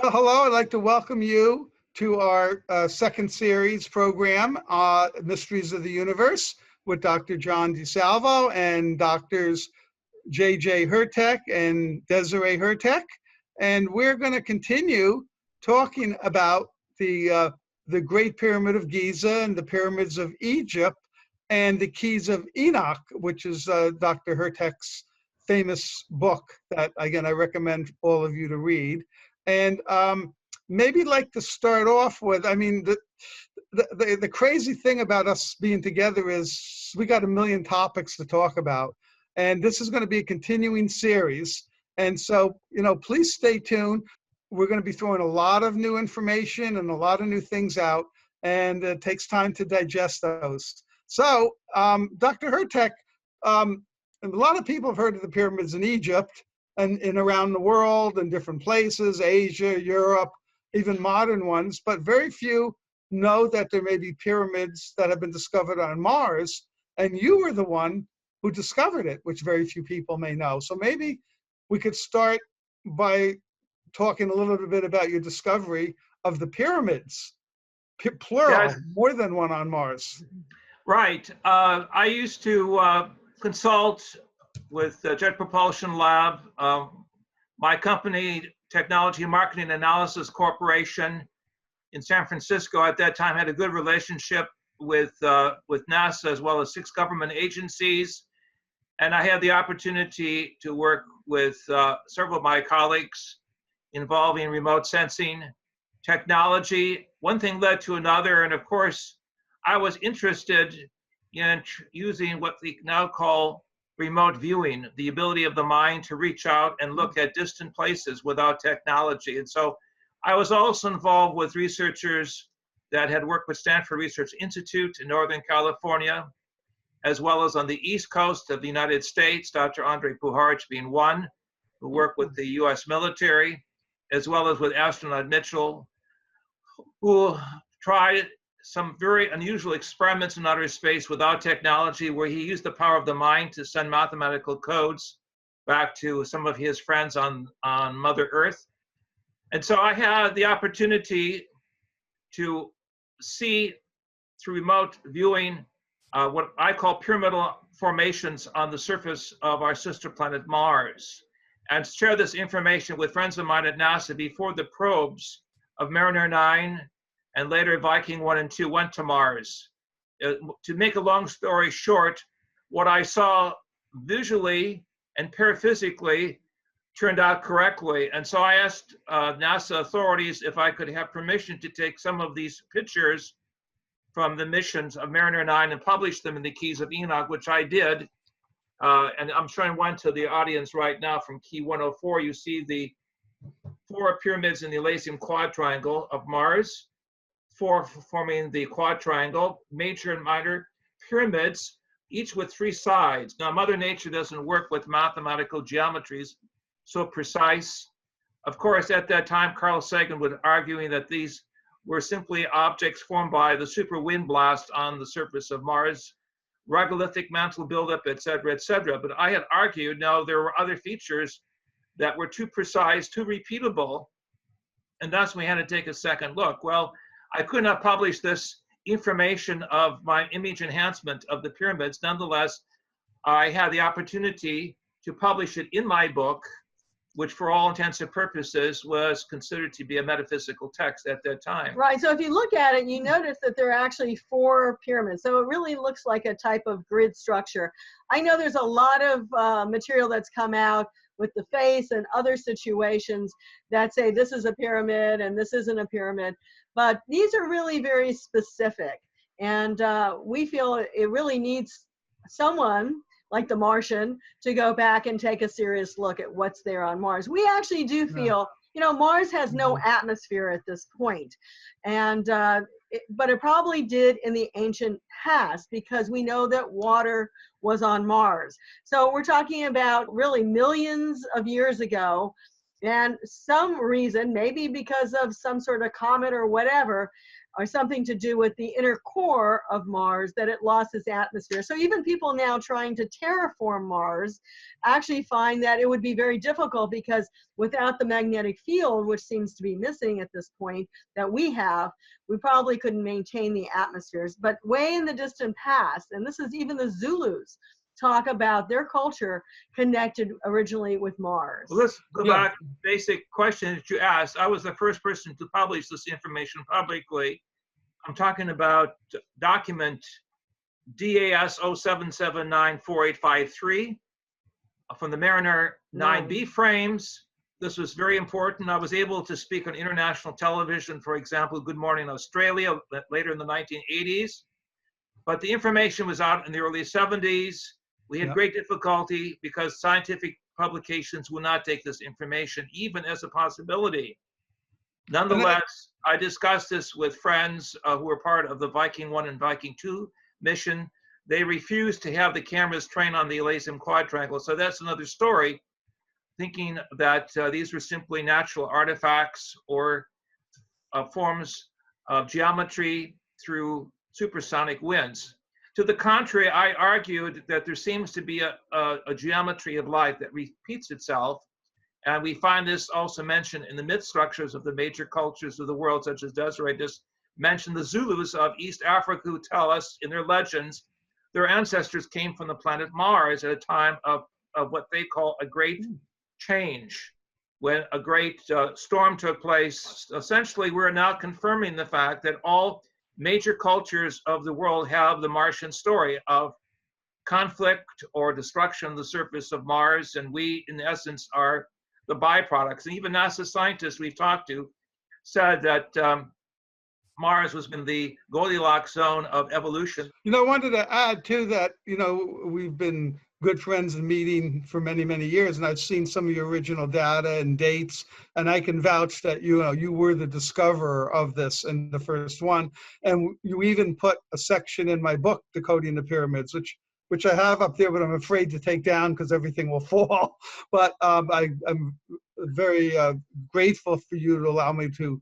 Well, hello. I'd like to welcome you to our second series program, Mysteries of the Universe, with Dr. John DeSalvo and Doctors J.J. Hurtak and Desiree Hurtak. And we're going to continue talking about the Great Pyramid of Giza and the pyramids of Egypt and the Keys of Enoch, which is Dr. Hurtak's famous book that, again, I recommend all of you to read. And maybe like to start off with, I mean, the crazy thing about us being together is we got a million topics to talk about. And this is going to be a continuing series. And so, please stay tuned. We're going to be throwing a lot of new information and a lot of new things out. And it takes time to digest those. So, Dr. Hurtak, a lot of people have heard of the pyramids in Egypt and around the world and different places, Asia, Europe, even modern ones, but very few know that there may be pyramids that have been discovered on Mars, and you were the one who discovered it, which very few people may know. So maybe we could start by talking a little bit about your discovery of the pyramids, plural, yes. More than one on Mars. Right. I used to consult with the Jet Propulsion Lab. My company, Technology Marketing Analysis Corporation in San Francisco at that time, had a good relationship with NASA as well as 6 government agencies. And I had the opportunity to work with several of my colleagues involving remote sensing technology. One thing led to another. And of course, I was interested in using what we now call remote viewing, the ability of the mind to reach out and look at distant places without technology. And so I was also involved with researchers that had worked with Stanford Research Institute in Northern California, as well as on the East Coast of the United States, Dr. Andrei Puharich being one, who worked with the US military, as well as with astronaut Mitchell, who tried some very unusual experiments in outer space without technology, where he used the power of the mind to send mathematical codes back to some of his friends on Mother Earth. And so I had the opportunity to see through remote viewing what I call pyramidal formations on the surface of our sister planet Mars, and share this information with friends of mine at NASA before the probes of Mariner 9 and later Viking 1 and 2 went to Mars. To make a long story short, what I saw visually and paraphysically turned out correctly. And so I asked NASA authorities if I could have permission to take some of these pictures from the missions of Mariner 9 and publish them in the Keys of Enoch, which I did. And I'm showing one to the audience right now from Key 104. You see the 4 pyramids in the Elysium Quad Triangle of Mars, 4 forming the quad triangle, major and minor pyramids, each with 3 sides. Now, Mother Nature doesn't work with mathematical geometries so precise. Of course, at that time, Carl Sagan was arguing that these were simply objects formed by the super wind blast on the surface of Mars, regolithic mantle buildup, et cetera, but I had argued, no, there were other features that were too precise, too repeatable, and thus we had to take a second look. Well, I could not publish this information of my image enhancement of the pyramids. Nonetheless, I had the opportunity to publish it in my book, which for all intents and purposes was considered to be a metaphysical text at that time. Right, so if you look at it, you notice that there are actually 4 pyramids. So it really looks like a type of grid structure. I know there's a lot of material that's come out with the face and other situations that say this is a pyramid and this isn't a pyramid, but these are really very specific. And we feel it really needs someone like the Martian to go back and take a serious look at what's there on Mars. We actually do feel, Mars has no atmosphere at this point. And, but it probably did in the ancient past, because we know that water was on Mars. So we're talking about really millions of years ago, and some reason, maybe because of some sort of comet or whatever, are something to do with the inner core of Mars, that it lost its atmosphere. So even people now trying to terraform Mars actually find that it would be very difficult, because without the magnetic field, which seems to be missing at this point, that we have, we probably couldn't maintain the atmospheres. But way in the distant past, and this is even the Zulus talk about their culture connected originally with Mars. Well, let's go Yeah. back to the basic question that you asked. I was the first person to publish this information publicly. I'm talking about document DAS 07794853 from the Mariner 9B frames. This was very important. I was able to speak on international television, for example, Good Morning Australia, later in the 1980s. But the information was out in the early 70s. We had great difficulty because scientific publications would not take this information, even as a possibility. Nonetheless, I discussed this with friends who were part of the Viking 1 and Viking 2 mission. They refused to have the cameras train on the Elysium Quadrangle. So that's another story, thinking that these were simply natural artifacts or forms of geometry through supersonic winds. To the contrary, I argued that there seems to be a geometry of life that repeats itself. And we find this also mentioned in the myth structures of the major cultures of the world, such as Desiree just mentioned, the Zulus of East Africa, who tell us in their legends their ancestors came from the planet Mars at a time of what they call a great change. When a great storm took place, essentially we're now confirming the fact that all major cultures of the world have the Martian story of conflict or destruction of the surface of Mars, and we, in essence, are the byproducts. And even NASA scientists we've talked to said that Mars was in the Goldilocks zone of evolution. You know, I wanted to add too that, you know, we've been good friends and meeting for many, many years, and I've seen some of your original data and dates, and I can vouch that, you know, you were the discoverer of this in the first one. And you even put a section in my book, Decoding the Pyramids, which I have up there, but I'm afraid to take down because everything will fall. But I'm very grateful for you to allow me to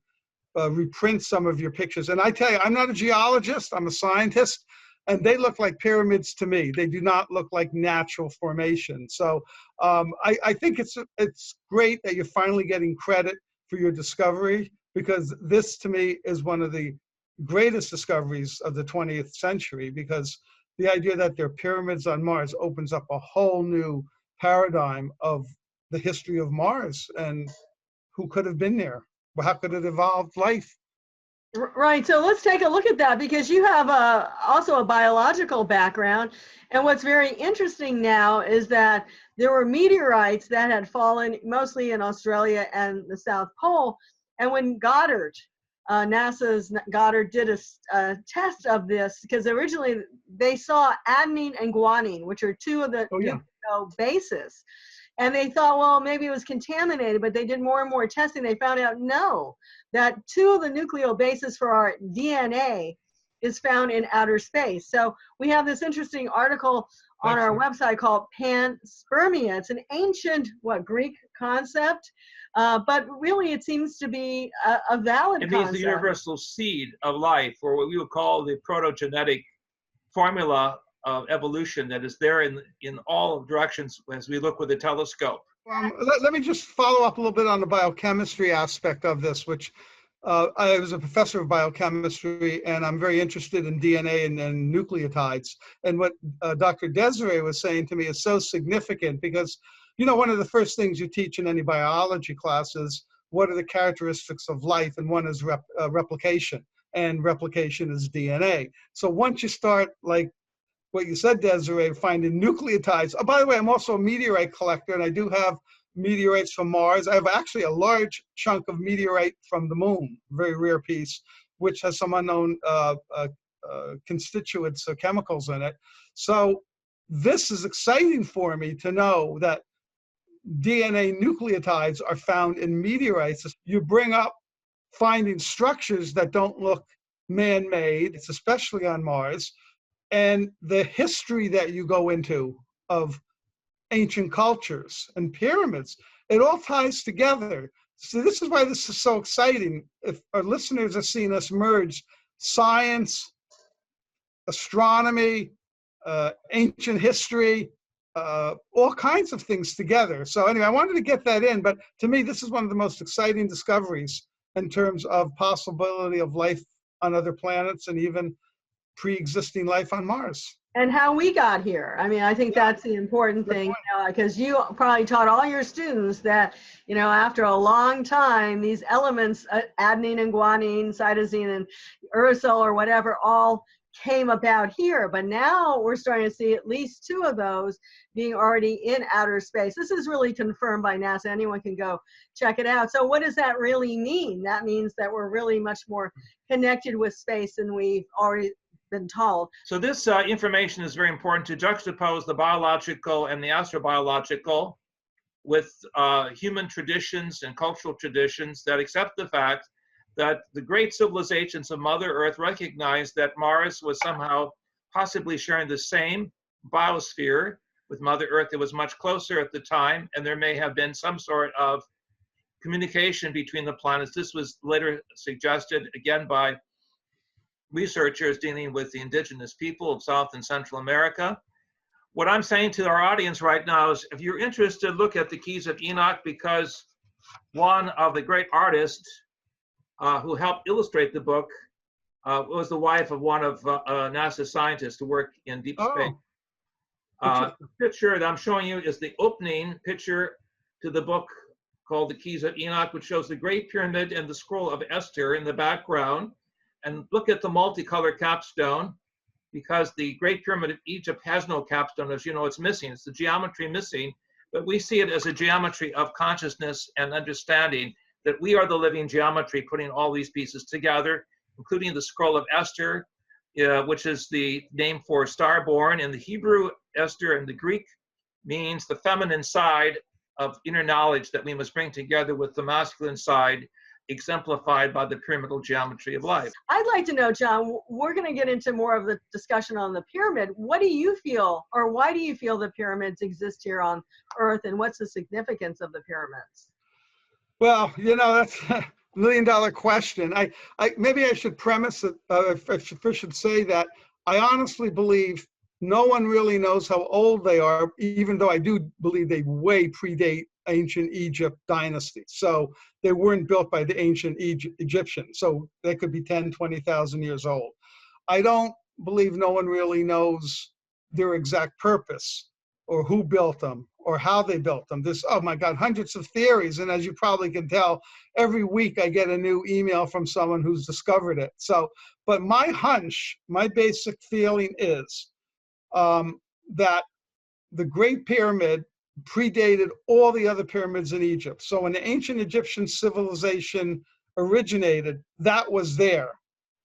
reprint some of your pictures. And I tell you, I'm not a geologist, I'm a scientist, and they look like pyramids to me. They do not look like natural formation. So I think it's great that you're finally getting credit for your discovery, because this to me is one of the greatest discoveries of the 20th century, because the idea that there are pyramids on Mars opens up a whole new paradigm of the history of Mars and who could have been there. How could it evolve life? Right, so let's take a look at that, because you have also a biological background. And what's very interesting now is that there were meteorites that had fallen mostly in Australia and the South Pole. And when Goddard, NASA's Goddard, did a test of this, because originally they saw adenine and guanine, which are two of the bases. And they thought, well, maybe it was contaminated, but they did more and more testing. They found out, no, that two of the nucleobases for our DNA is found in outer space. So we have this interesting article on our website called panspermia. It's an ancient, Greek concept, but really it seems to be a valid concept. It means the universal seed of life, or what we would call the protogenetic formula of evolution that is there in all directions as we look with a telescope. Let me just follow up a little bit on the biochemistry aspect of this, which I was a professor of biochemistry, and I'm very interested in DNA and nucleotides. And what Dr. Desiree was saying to me is so significant, because, you know, one of the first things you teach in any biology class is what are the characteristics of life, and one is replication, and replication is DNA. So once you start, like what you said, Desiree, finding nucleotides. Oh, by the way, I'm also a meteorite collector, and I do have meteorites from Mars. I have actually a large chunk of meteorite from the moon, very rare piece, which has some unknown constituents or chemicals in it. So this is exciting for me to know that DNA nucleotides are found in meteorites. You bring up finding structures that don't look man-made, it's especially on Mars, and the history that you go into of ancient cultures and pyramids, it all ties together. So this is why this is so exciting. If our listeners are seeing us merge science, astronomy, ancient history, all kinds of things together. So anyway, I wanted to get that in, but to me, this is one of the most exciting discoveries in terms of possibility of life on other planets and even pre-existing life on Mars. And how we got here. I mean, I think that's the important thing, because you probably taught all your students that, after a long time, these elements, adenine and guanine, cytosine and uracil or whatever, all came about here. But now we're starting to see at least 2 of those being already in outer space. This is really confirmed by NASA. Anyone can go check it out. So what does that really mean? That means that we're really much more connected with space than we've already been told. So this information is very important to juxtapose the biological and the astrobiological with human traditions and cultural traditions that accept the fact that the great civilizations of Mother Earth recognized that Mars was somehow possibly sharing the same biosphere with Mother Earth. It was much closer at the time, and there may have been some sort of communication between the planets. This was later suggested again by researchers dealing with the indigenous people of South and Central America. What I'm saying to our audience right now is, if you're interested, look at the Keys of Enoch, because one of the great artists who helped illustrate the book was the wife of one of NASA scientists who work in deep space. The picture that I'm showing you is the opening picture to the book called The Keys of Enoch, which shows the Great Pyramid and the Scroll of Esther in the background. And look at the multicolored capstone, because the Great Pyramid of Egypt has no capstone. As you know, it's missing. It's the geometry missing, but we see it as a geometry of consciousness and understanding that we are the living geometry, putting all these pieces together, including the Scroll of Esther, which is the name for Starborn. In the Hebrew, Esther in the Greek means the feminine side of inner knowledge that we must bring together with the masculine side, exemplified by the pyramidal geometry of life. I'd like to know, John, we're going to get into more of the discussion on the pyramid. What do you feel, or why do you feel the pyramids exist here on Earth, and what's the significance of the pyramids? Well, that's a million-dollar question. Maybe I should premise it, if I should say that I honestly believe no one really knows how old they are, even though I do believe they way predate ancient Egypt dynasty. So they weren't built by the ancient Egyptians. So they could be 10, 20,000 years old. I don't believe no one really knows their exact purpose or who built them or how they built them. There's, oh my God, hundreds of theories. And as you probably can tell, every week I get a new email from someone who's discovered it. So, but my hunch, my basic feeling is that the Great Pyramid predated all the other pyramids in Egypt. So when the ancient Egyptian civilization originated, that was there.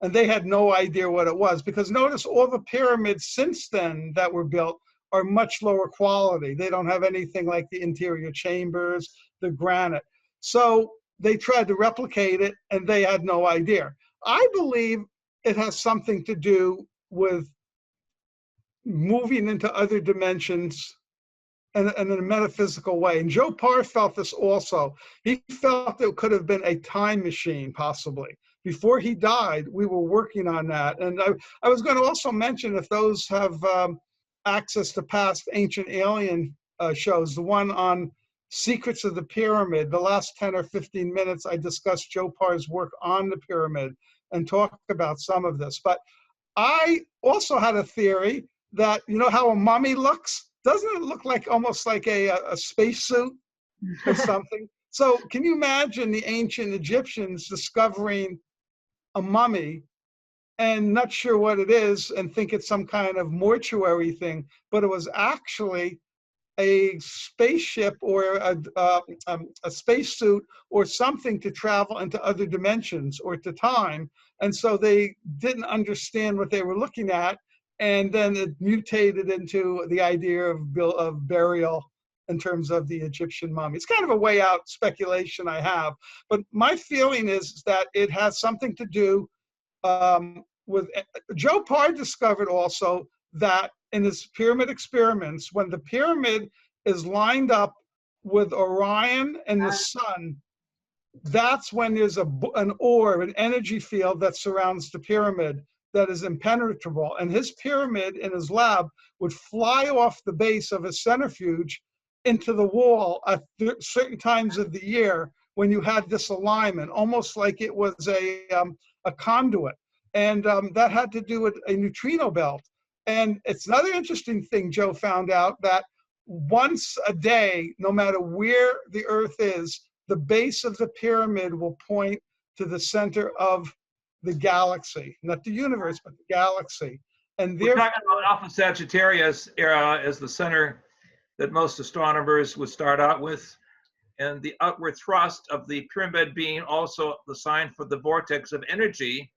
And they had no idea what it was, because notice all the pyramids since then that were built are much lower quality. They don't have anything like the interior chambers, the granite. So they tried to replicate it and they had no idea. I believe it has something to do with moving into other dimensions in a metaphysical way. And Joe Parr felt this also. He felt it could have been a time machine, possibly. Before he died, we were working on that. And I was going to also mention, if those have access to past Ancient Alien shows, the one on Secrets of the Pyramid, the last 10 or 15 minutes, I discussed Joe Parr's work on the pyramid and talked about some of this. But I also had a theory that, how a mummy looks? Doesn't it look like almost like a spacesuit or something? So can you imagine the ancient Egyptians discovering a mummy and not sure what it is and think it's some kind of mortuary thing, but it was actually a spaceship or a spacesuit or something to travel into other dimensions or to time. And so they didn't understand what they were looking at. And then it mutated into the idea of burial in terms of the Egyptian mummy. It's kind of a way out speculation I have. But my feeling is that it has something to do with, Joe Parr discovered also that in his pyramid experiments, when the pyramid is lined up with Orion and the sun, that's when there's an orb, an energy field that surrounds the pyramid that is impenetrable. And his pyramid in his lab would fly off the base of his centrifuge into the wall at certain times of the year when you had this alignment, almost like it was a conduit. And that had to do with a neutrino belt. And it's another interesting thing Joe found out, that once a day, no matter where the Earth is, the base of the pyramid will point to the center of the galaxy, not the universe, but the galaxy. And we're talking about Alpha Sagittarius era as the center that most astronomers would start out with, and the outward thrust of the pyramid being also the sign for the vortex of energy.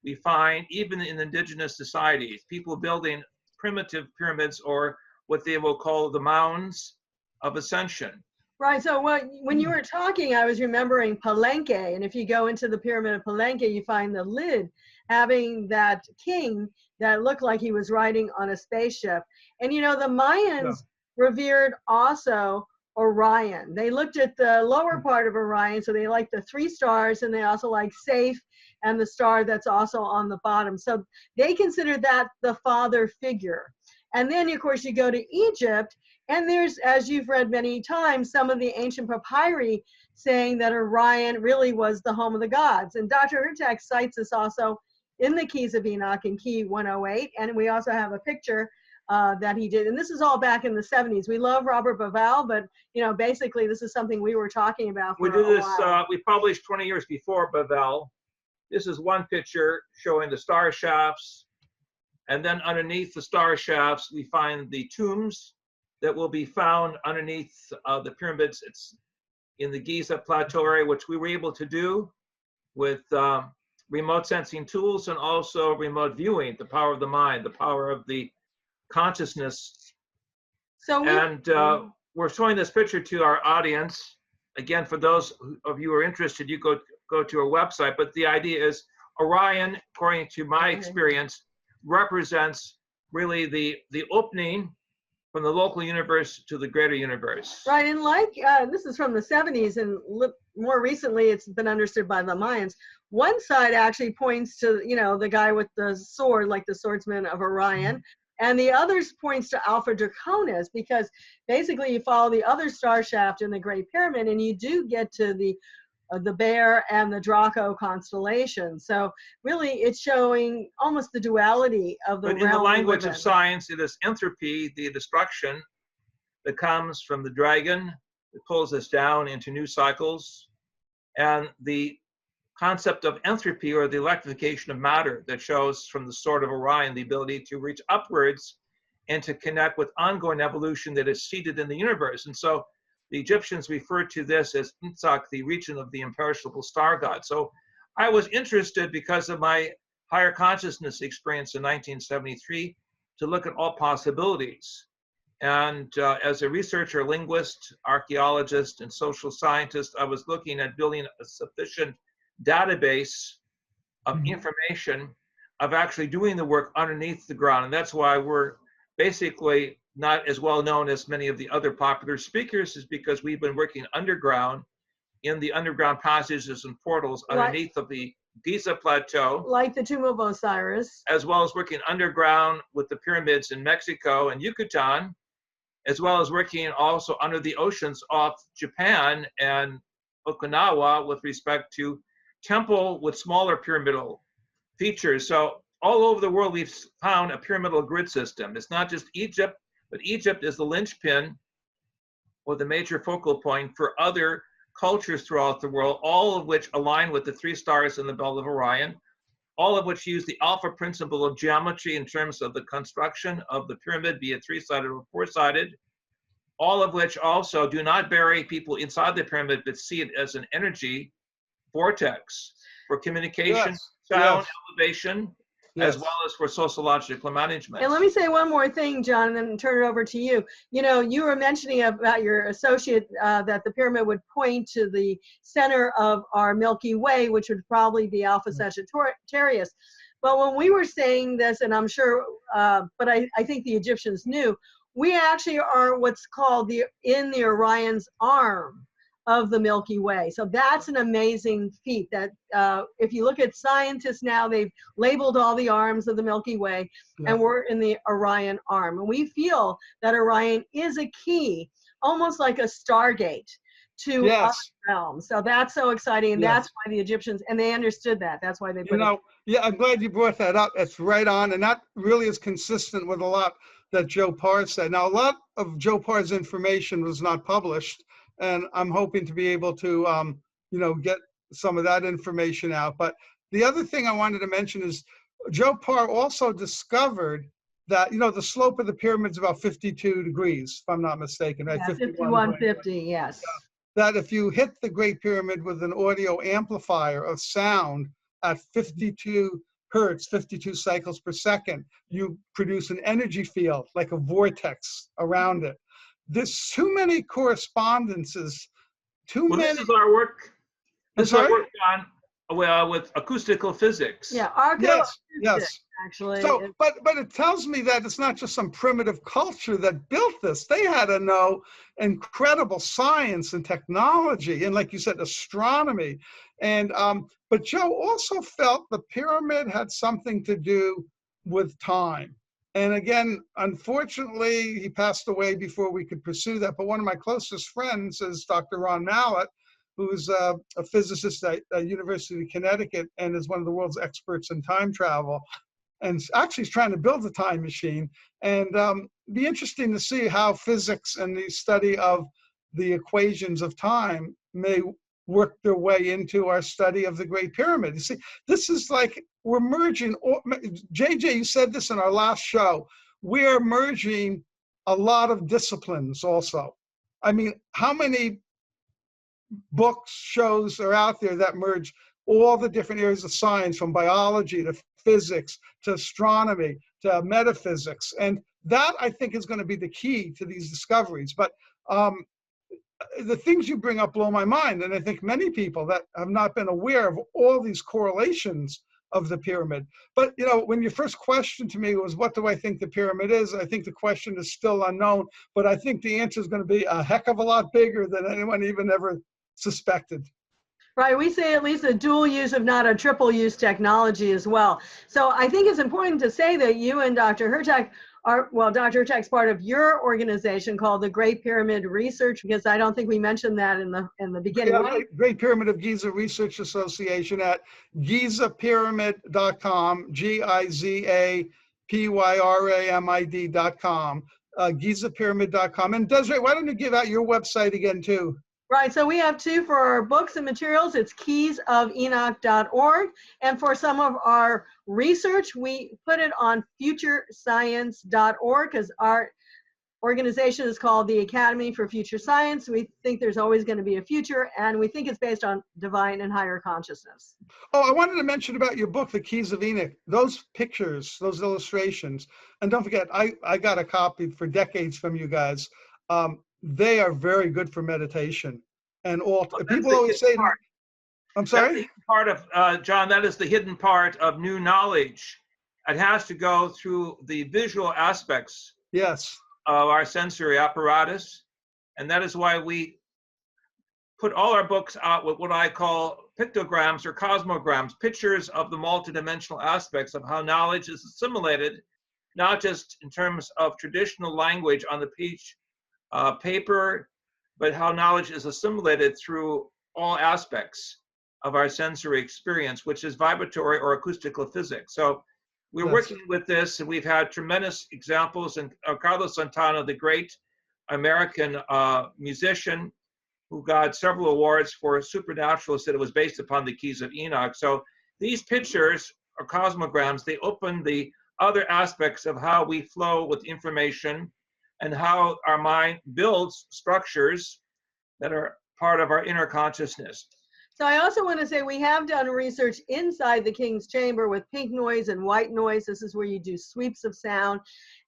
We find even in indigenous societies, people building primitive pyramids, or what they will call the mounds of ascension. Right. So when you were talking, I was remembering Palenque. And if you go into the pyramid of Palenque, you find the lid having that king that looked like he was riding on a spaceship. And, you know, the Mayans revered also Orion. They looked at the lower part of Orion. So they liked the 3 stars, and they also like Safe and the star that's also on the bottom. So they considered that the father figure. And then, of course, you go to Egypt, and there's, as you've read many times, some of the ancient papyri saying that Orion really was the home of the gods. And Dr. Hurtak cites this also in the Keys of Enoch in Key 108. And we also have a picture that he did. And this is all back in the 70s. We love Robert Bauval, but, you know, basically this is something we were talking about for we did this, while. We published 20 years before Bauval. This is one picture showing the star shafts. And then underneath the star shafts, we find the tombs that will be found underneath the pyramids. It's in the Giza Plateau area, which we were able to do with remote sensing tools and also remote viewing, the power of the mind, the power of the consciousness. So we're showing this picture to our audience. Again, for those of you who are interested, you go to our website. But the idea is Orion, according to my experience, represents really the opening from the local universe to the greater universe. Right, and like, this is from the 70s, and more recently it's been understood by the Mayans. One side actually points to, you know, the guy with the sword, like the swordsman of Orion, and the others points to Alpha Draconis, because basically you follow the other star shaft in the Great Pyramid, and you do get to the Bear and the Draco constellation. So really it's showing almost the duality of the realm. But in the language of science, it is entropy, the destruction that comes from the dragon that pulls us down into new cycles, and the concept of entropy, or the electrification of matter, that shows from the sword of Orion the ability to reach upwards and to connect with ongoing evolution that is seated in the universe. And so the Egyptians referred to this as Intzak, the region of the imperishable star god. So I was interested, because of my higher consciousness experience in 1973, to look at all possibilities. And as a researcher, linguist, archaeologist, and social scientist, I was looking at building a sufficient database of information of actually doing the work underneath the ground. And that's why we're basically not as well known as many of the other popular speakers, is because we've been working underground in the underground passages and portals underneath of the Giza Plateau. Like the Tomb of Osiris. As well as working underground with the pyramids in Mexico and Yucatan, as well as working also under the oceans off Japan and Okinawa with respect to temple with smaller pyramidal features. So all over the world, we've found a pyramidal grid system. It's not just Egypt, but Egypt is the linchpin or the major focal point for other cultures throughout the world, all of which align with the 3 stars in the belt of Orion, all of which use the alpha principle of geometry in terms of the construction of the pyramid, be it 3-sided or 4-sided, all of which also do not bury people inside the pyramid, but see it as an energy vortex for communication, sound, elevation, as well as for sociological management. And let me say one more thing, John, and then turn it over to you. You know, you were mentioning about your associate that the pyramid would point to the center of our Milky Way, which would probably be Alpha Sagittarius. But when we were saying this, and I'm sure, but I think the Egyptians knew, we actually are what's called in the Orion's arm of the Milky Way. So that's an amazing feat that if you look at scientists now, they've labeled all the arms of the Milky Way, and we're in the Orion arm. And we feel that Orion is a key, almost like a Stargate to other realms. So that's so exciting. And that's why the Egyptians, and they understood that. That's why they put it. Yeah, I'm glad you brought that up. It's right on. And that really is consistent with a lot that Joe Parr said. Now, a lot of Joe Parr's information was not published, and I'm hoping to be able to, get some of that information out. But the other thing I wanted to mention is Joe Parr also discovered that, the slope of the pyramid is about 52 degrees, if I'm not mistaken, right? Yeah, 5150, yes. That if you hit the Great Pyramid with an audio amplifier of sound at 52 hertz, 52 cycles per second, you produce an energy field, like a vortex around it. There's too many correspondences, many. This is our work. This is our work on with acoustical physics. Yeah, yes. Actually. So, but it tells me that it's not just some primitive culture that built this. They had to know incredible science and technology, and like you said, astronomy. And but Joe also felt the pyramid had something to do with time. And again, unfortunately, he passed away before we could pursue that. But one of my closest friends is Dr. Ron Mallett, who's a physicist at University of Connecticut and is one of the world's experts in time travel. And actually is trying to build a time machine. And be interesting to see how physics and the study of the equations of time may work their way into our study of the Great Pyramid. You see, this is like we're merging. JJ, you said this in our last show. We are merging a lot of disciplines also. I mean, how many books, shows are out there that merge all the different areas of science, from biology to physics to astronomy to metaphysics? And that, I think, is going to be the key to these discoveries. But the things you bring up blow my mind, and I think many people that have not been aware of all these correlations of the pyramid. But when your first question to me was, what do I think the pyramid is? I think the question is still unknown, but I think the answer is going to be a heck of a lot bigger than anyone even ever suspected. Right, we say at least a dual use, if not a triple use technology as well. So I think it's important to say that you and Dr. Hurtak Dr. Hurtak's part of your organization called the Great Pyramid Research, because I don't think we mentioned that in the beginning. Yeah, Great Pyramid of Giza Research Association at gizapyramid.com, GIZAPYRAMID.com, gizapyramid.com. And Desiree, why don't you give out your website again too? Right, so we have two for our books and materials. It's keysofenoch.org. And for some of our research, we put it on futurescience.org, because our organization is called the Academy for Future Science. We think there's always going to be a future, and we think it's based on divine and higher consciousness. Oh, I wanted to mention about your book, The Keys of Enoch. Those pictures, those illustrations, and don't forget, I got a copy for decades from you guys. They are very good for meditation. And people always say, I'm sorry? Part of, John, that is the hidden part of new knowledge. It has to go through the visual aspects of our sensory apparatus. And that is why we put all our books out with what I call pictograms or cosmograms, pictures of the multidimensional aspects of how knowledge is assimilated, not just in terms of traditional language on the paper, but how knowledge is assimilated through all aspects of our sensory experience, which is vibratory or acoustical physics. So we're working with this, and we've had tremendous examples. And Carlos Santana, the great American musician who got several awards for Supernatural, said it was based upon the Keys of Enoch. So these pictures or cosmograms, they open the other aspects of how we flow with information and how our mind builds structures that are part of our inner consciousness. So I also want to say we have done research inside the King's Chamber with pink noise and white noise. This is where you do sweeps of sound.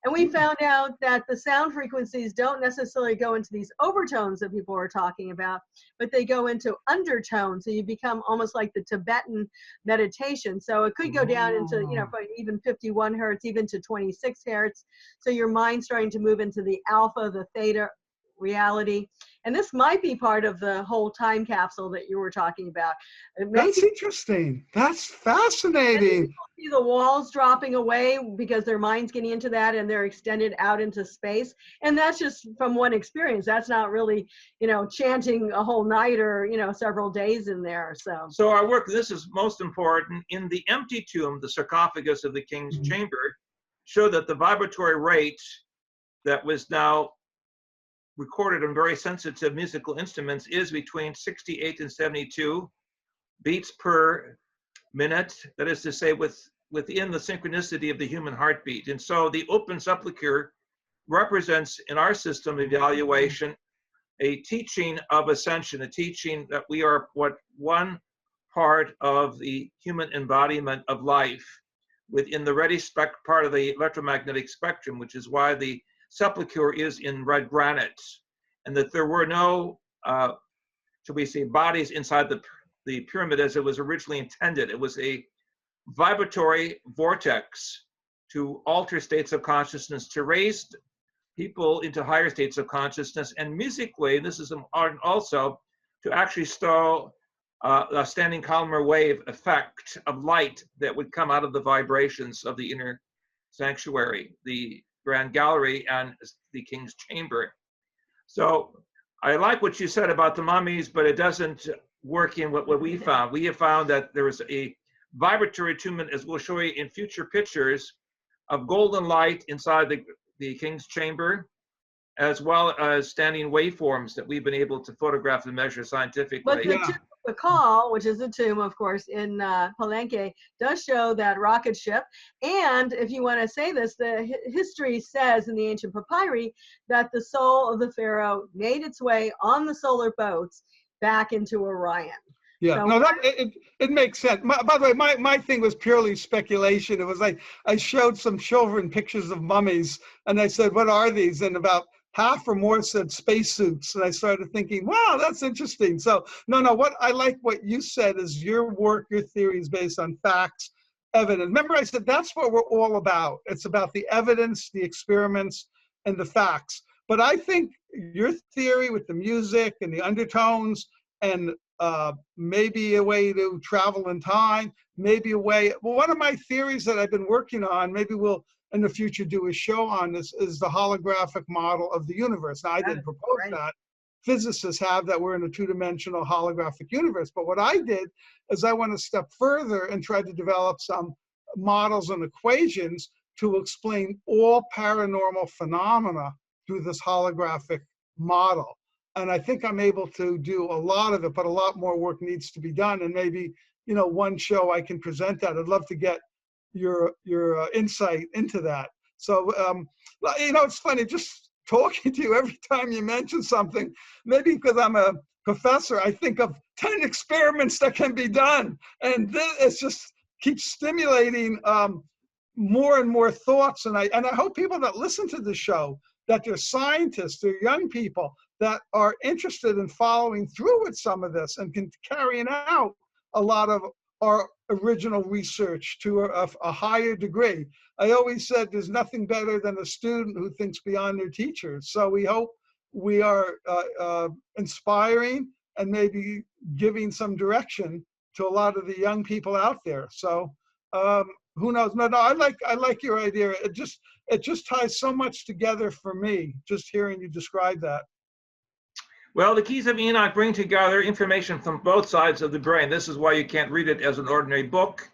And we found out that the sound frequencies don't necessarily go into these overtones that people are talking about, but they go into undertones. So you become almost like the Tibetan meditation. So it could go down into, even 51 hertz, even to 26 hertz. So your mind's starting to move into the alpha, the theta reality. And this might be part of the whole time capsule that you were talking about. That's interesting. That's fascinating. People see the walls dropping away because their mind's getting into that and they're extended out into space. And that's just from one experience. That's not really, chanting a whole night or, several days in there. So our work, this is most important, in the empty tomb, the sarcophagus of the king's chamber, show that the vibratory rate that was now recorded on very sensitive musical instruments is between 68 and 72 beats per minute. That is to say, within the synchronicity of the human heartbeat. And so the open sepulchre represents, in our system evaluation, a teaching of ascension, a teaching that we are one part of the human embodiment of life within the ready part of the electromagnetic spectrum, which is why the sepulchre is in red granite, and that there were no, shall we say, bodies inside the pyramid as it was originally intended. It was a vibratory vortex to alter states of consciousness, to raise people into higher states of consciousness, and musically, this is important also, to actually stow a standing columnar wave effect of light that would come out of the vibrations of the inner sanctuary, the grand gallery, and the king's chamber. So I like what you said about the mummies, but it doesn't work in what we found. We have found that there is a vibratory attunement, as we'll show you in future pictures, of golden light inside the king's chamber, as well as standing waveforms that we've been able to photograph and measure scientifically. But the tomb of Pakal, which is the tomb, of course, in Palenque, does show that rocket ship. And if you want to say this, the history says in the ancient papyri that the soul of the pharaoh made its way on the solar boats back into Orion. Yeah, So, no, it makes sense. By the way, my thing was purely speculation. It was like I showed some children pictures of mummies, and I said, "What are these?" And about half or more said spacesuits, and I started thinking, "Wow, that's interesting." So, no, what I like what you said is your work, your theory is based on facts, evidence. Remember, I said that's what we're all about. It's about the evidence, the experiments, and the facts. But I think your theory with the music and the undertones and maybe a way to travel in time, maybe a way, well, one of my theories that I've been working on, maybe we'll in the future do a show on this, is the holographic model of the universe. Now, I didn't propose that. Physicists have that we're in a two-dimensional holographic universe. But what I did is I went a step further and tried to develop some models and equations to explain all paranormal phenomena through this holographic model. And I think I'm able to do a lot of it, but a lot more work needs to be done. And maybe, one show I can present that. I'd love to get your insight into that. So, it's funny just talking to you every time you mention something, maybe because I'm a professor, I think of 10 experiments that can be done. And it's just keeps stimulating more and more thoughts. And I hope people that listen to the show, that they're scientists, they're young people that are interested in following through with some of this and can carry out a lot of our original research to a higher degree. I always said there's nothing better than a student who thinks beyond their teachers. So we hope we are inspiring and maybe giving some direction to a lot of the young people out there. So who knows? No, I like your idea. It just ties so much together for me, just hearing you describe that. Well, the Keys of Enoch bring together information from both sides of the brain. This is why you can't read it as an ordinary book.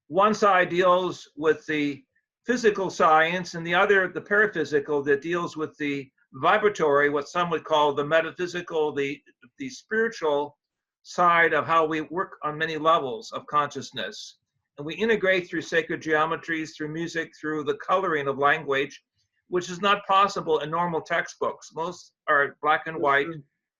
One side deals with the physical science, and the other, the paraphysical, that deals with the vibratory, what some would call the metaphysical, the spiritual side of how we work on many levels of consciousness. And we integrate through sacred geometries, through music, through the coloring of language, which is not possible in normal textbooks. Most are black and white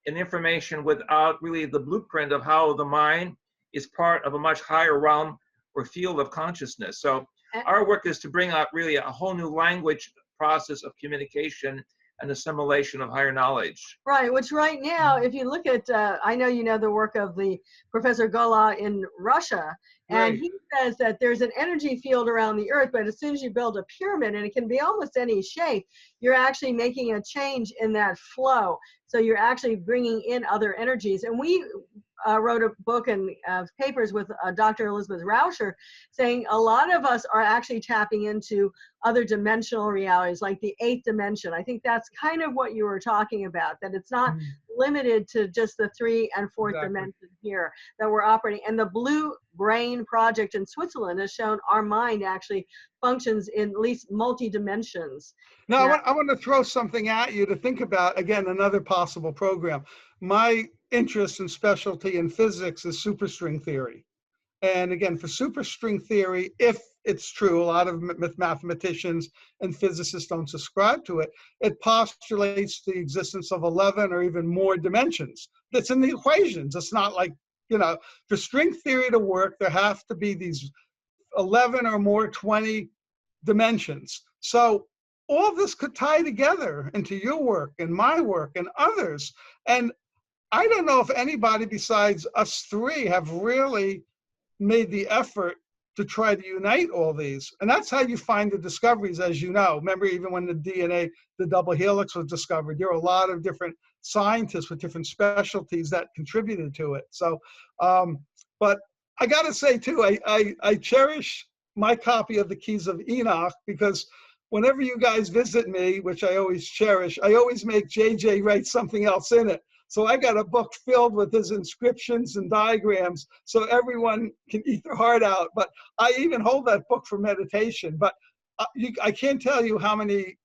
and information without really the blueprint of how the mind is part of a much higher realm or field of consciousness. So our work is to bring out really a whole new language process of communication and assimilation of higher knowledge. Right, which right now, if you look at, I know you know the work of the Professor Gola in Russia, and Right. he says that there's an energy field around the Earth, but as soon as you build a pyramid, and it can be almost any shape, you're actually making a change in that flow. So you're actually bringing in other energies. And we wrote a book and papers with Dr. Elizabeth Rauscher saying a lot of us are actually tapping into other dimensional realities, like the 8th dimension. I think that's kind of what you were talking about, that it's not limited to just the 3 and 4th dimension here that we're operating. And the Blue Brain Project in Switzerland has shown our mind actually functions in at least multi-dimensions. Now, I want to throw something at you to think about, again, another possible program. My interest and specialty in physics is superstring theory. And again, for superstring theory, if it's true, a lot of mathematicians and physicists don't subscribe to it, it postulates the existence of 11 or even more dimensions. That's in the equations. It's not like, you know, for string theory to work, there have to be these 11 or more 20 dimensions. So all of this could tie together into your work and my work and others. And I don't know if anybody besides us three have really made the effort to try to unite all these. And that's how you find the discoveries, as you know. Remember, even when the DNA, the double helix was discovered, there were a lot of different scientists with different specialties that contributed to it. So, but I got to say too, I cherish my copy of the Keys of Enoch, because whenever you guys visit me, which I always cherish, I always make JJ write something else in it. So I got a book filled with his inscriptions and diagrams so everyone can eat their heart out. But I even hold that book for meditation. But I can't tell you how many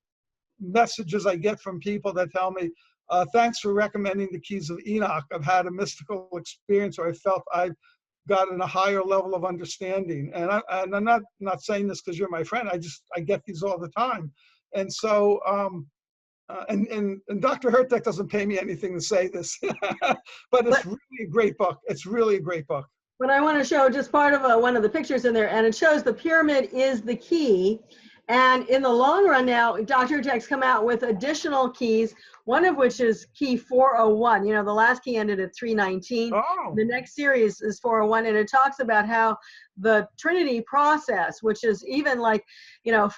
messages I get from people that tell me, thanks for recommending the Keys of Enoch. I've had a mystical experience, or I felt I've gotten a higher level of understanding. And I'm not saying this because you're my friend. I get these all the time. And so, and Dr. Hurtak doesn't pay me anything to say this, but it's really a great book. It's really a great book. But I want to show just part of one of the pictures in there, and it shows the pyramid is the key. And in the long run now, Dr. Hurtak's come out with additional keys, one of which is key 401. You know, the last key ended at 319. Oh. The next series is 401, and it talks about how the Trinity process, which is even like, you know,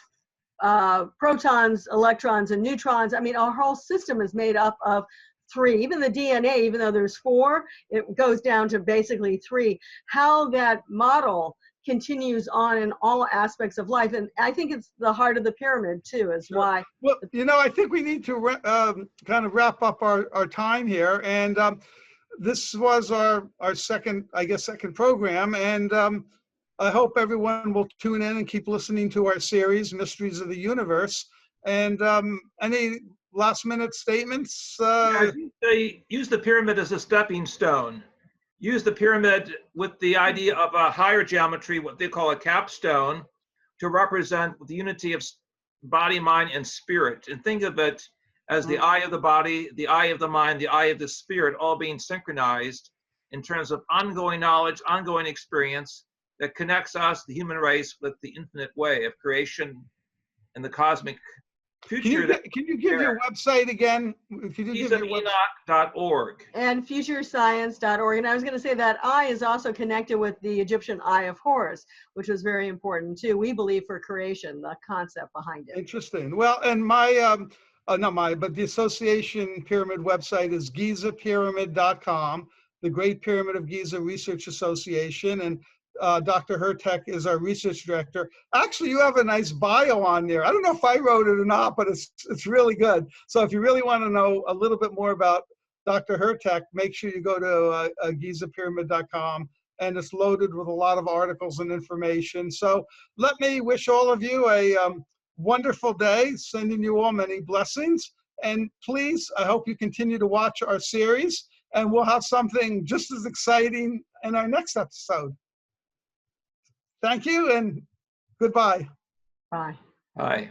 protons, electrons, and neutrons. I mean, our whole system is made up of 3. Even the DNA, even though there's 4, it goes down to basically 3. How that model continues on in all aspects of life. And I think it's the heart of the pyramid too, is why. Well, you know, I think we need to kind of wrap up our time here. And this was our second program. And I hope everyone will tune in and keep listening to our series, Mysteries of the Universe. And any last minute statements? They use the pyramid as a stepping stone. Use the pyramid with the idea of a higher geometry, what they call a capstone, to represent the unity of body, mind, and spirit. And think of it as the eye of the body, the eye of the mind, the eye of the spirit, all being synchronized in terms of ongoing knowledge, ongoing experience that connects us, the human race, with the infinite way of creation and the cosmic future. Can you give your website again? If you Keys of Enoch.org. And futurescience.org. And I was going to say that eye is also connected with the Egyptian Eye of Horus, which was very important too, we believe, for creation, the concept behind it. Interesting. Well, and but the association pyramid website is GizaPyramid.com, the Great Pyramid of Giza Research Association. And Dr. Hurtak is our research director. Actually, you have a nice bio on there. I don't know if I wrote it or not, but it's really good. So if you really want to know a little bit more about Dr. Hurtak, make sure you go to GizaPyramid.com, and it's loaded with a lot of articles and information. So let me wish all of you a wonderful day, sending you all many blessings. And please, I hope you continue to watch our series, and we'll have something just as exciting in our next episode. Thank you and goodbye. Bye. Bye.